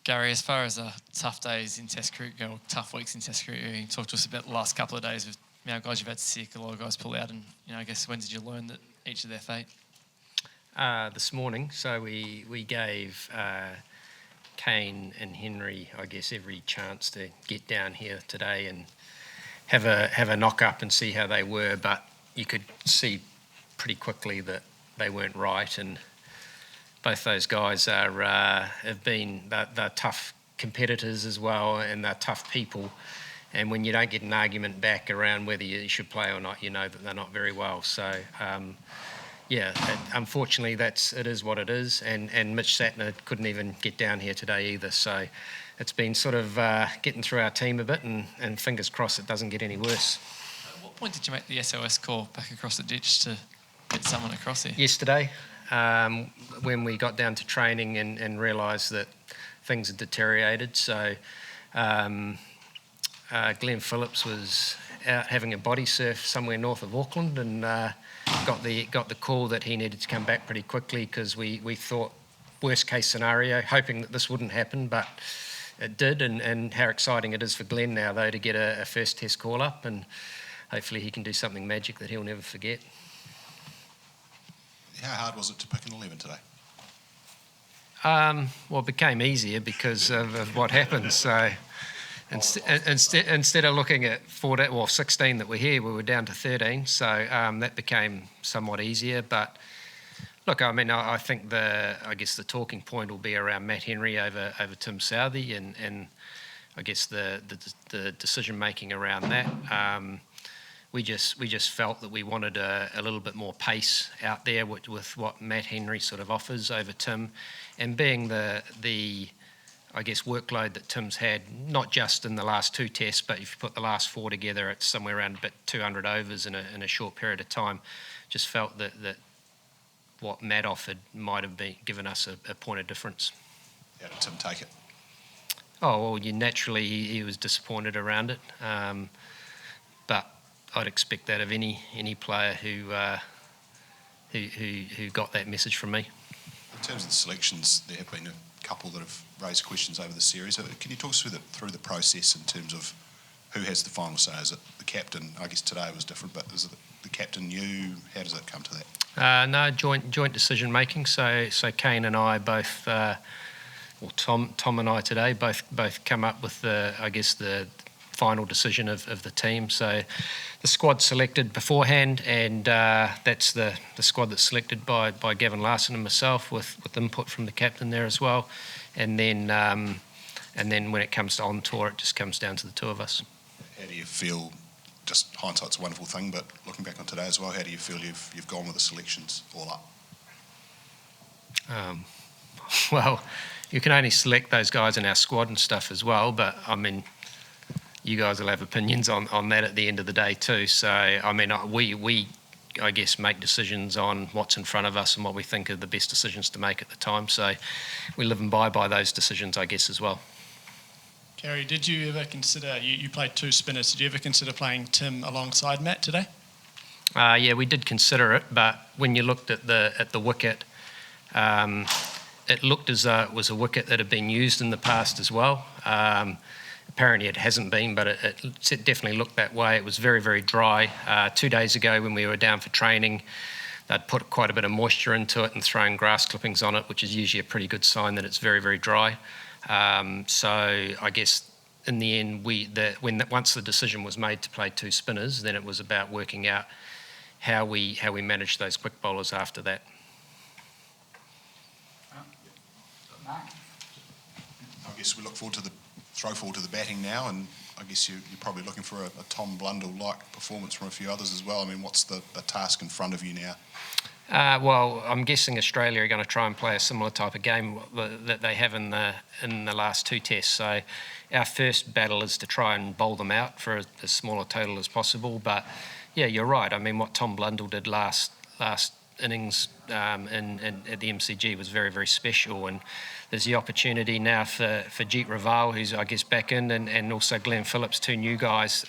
Gary, as far as tough days in Test cricket go, or tough weeks in Test cricket, you can talk to us about the last couple of days of guys you've had sick, a lot of guys pull out, and I guess when did you learn that each of their fate? This morning, so we gave Kane and Henry, I guess, every chance to get down here today and have a knock up and see how they were, but you could see pretty quickly that they weren't right, and both those guys they're tough competitors as well, and they're tough people. And when you don't get an argument back around whether you should play or not, you know that they're not very well. So, unfortunately, it is what it is. And Mitch Satner couldn't even get down here today either. So it's been sort of getting through our team a bit, and fingers crossed it doesn't get any worse. At what point did you make the SOS call back across the ditch to get someone across here? Yesterday, when we got down to training and realised that things had deteriorated. So Glenn Phillips was out having a body surf somewhere north of Auckland, and got the call that he needed to come back pretty quickly, because we thought worst case scenario, hoping that this wouldn't happen, but it did. And how exciting it is for Glenn now, though, to get a first Test call up, and hopefully he can do something magic that he'll never forget. How hard was it to pick an 11 today? Well, it became easier because of what happened. So instead of looking at 16 that were here, we were down to 13. So that became somewhat easier. But look, I mean, I think the talking point will be around Matt Henry over Tim Southey, and I guess the decision making around that. We just felt that we wanted a little bit more pace out there with what Matt Henry sort of offers over Tim, and being the workload that Tim's had, not just in the last two Tests, but if you put the last four together, it's somewhere around about 200 overs in a short period of time. Just felt that what Matt offered might have given us a point of difference. How did Tim take it? Oh, well, naturally he was disappointed around it, but I'd expect that of any player who got that message from me. In terms of the selections, there have been a couple that have raised questions over the series. Can you talk us through the process in terms of who has the final say? Is it the captain? I guess today was different, but is it the captain, you? How does it come to that? No, joint decision making. So Kane and I both, Tom and I today both come up with the final decision of the team. So the squad selected beforehand, and that's the squad that's selected by Gavin Larson and myself, with input from the captain there as well. And then when it comes to on tour, it just comes down to the two of us. How do you feel? Just hindsight's a wonderful thing, but looking back on today as well, how do you feel you've gone with the selections all up? Well, you can only select those guys in our squad and stuff as well, but I mean, you guys will have opinions on that at the end of the day too. So, I mean, we I guess make decisions on what's in front of us and what we think are the best decisions to make at the time. So we live and by those decisions, I guess, as well. Gary, did you ever consider, you played two spinners, did you ever consider playing Tim alongside Matt today? Yeah, we did consider it, but when you looked at the wicket, it looked as though it was a wicket that had been used in the past as well. Apparently it hasn't been, but it definitely looked that way. It was very, very dry. 2 days ago when we were down for training, they'd put quite a bit of moisture into it and thrown grass clippings on it, which is usually a pretty good sign that it's very, very dry. So I guess in the end, once the decision was made to play two spinners, then it was about working out how we manage those quick bowlers after that. I guess we look forward to the throw forward to the batting now, and I guess you're probably looking for a Tom Blundell-like performance from a few others as well. I mean, what's the task in front of you now? Well, I'm guessing Australia are going to try and play a similar type of game that they have in the last two Tests. So our first battle is to try and bowl them out for as small a total as possible. But yeah, you're right. I mean, what Tom Blundell did last innings at the MCG was very, very special. And there's the opportunity now for Jeet Raval, who's, I guess, back in, and also Glenn Phillips, two new guys.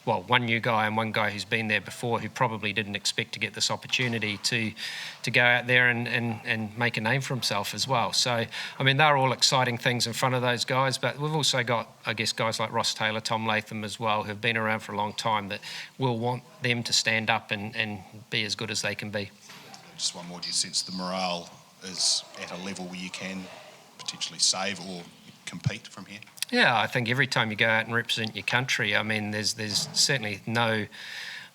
One new guy and one guy who's been there before, who probably didn't expect to get this opportunity to go out there and make a name for himself as well. So, I mean, they're all exciting things in front of those guys, but we've also got, I guess, guys like Ross Taylor, Tom Latham as well, who've been around for a long time, that will want them to stand up and be as good as they can be. Just one more, do you sense the morale is at a level where you can potentially save or compete from here? Yeah, I think every time you go out and represent your country, I mean, there's certainly no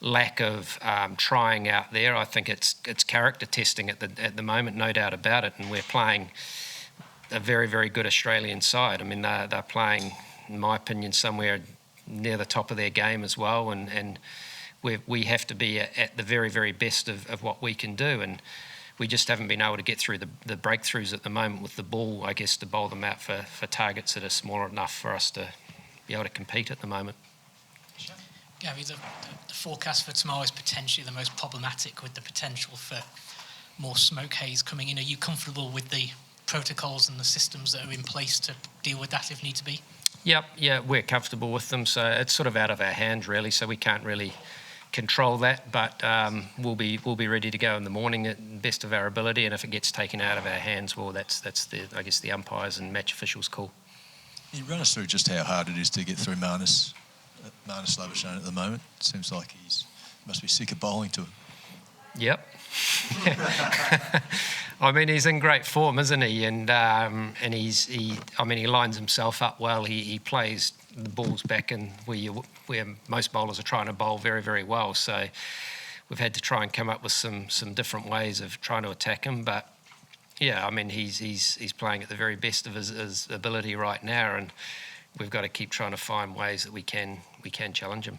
lack of trying out there. I think it's character testing at the moment, no doubt about it, and we're playing a very, very good Australian side. I mean, they're playing, in my opinion, somewhere near the top of their game as well, and we have to be at the very, very best of what we can do, and we just haven't been able to get through the breakthroughs at the moment with the ball, I guess, to bowl them out for targets that are small enough for us to be able to compete at the moment. Gary, the forecast for tomorrow is potentially the most problematic, with the potential for more smoke haze coming in. Are you comfortable with the protocols and the systems that are in place to deal with that if need to be? Yep, yeah, we're comfortable with them, so it's sort of out of our hands really, so we can't really control that, but we'll be ready to go in the morning at the best of our ability, and if it gets taken out of our hands, well, that's the, I guess, the umpires and match officials' call. Can you run us through just how hard it is to get through Marnus Labuschagne at the moment? It seems like he must be sick of bowling to him. Yep. I mean, he's in great form, isn't he? And he lines himself up well. He plays the balls back in where most bowlers are trying to bowl very, very well. So we've had to try and come up with some different ways of trying to attack him. But yeah, I mean, he's playing at the very best of his ability right now, and we've got to keep trying to find ways that we can challenge him.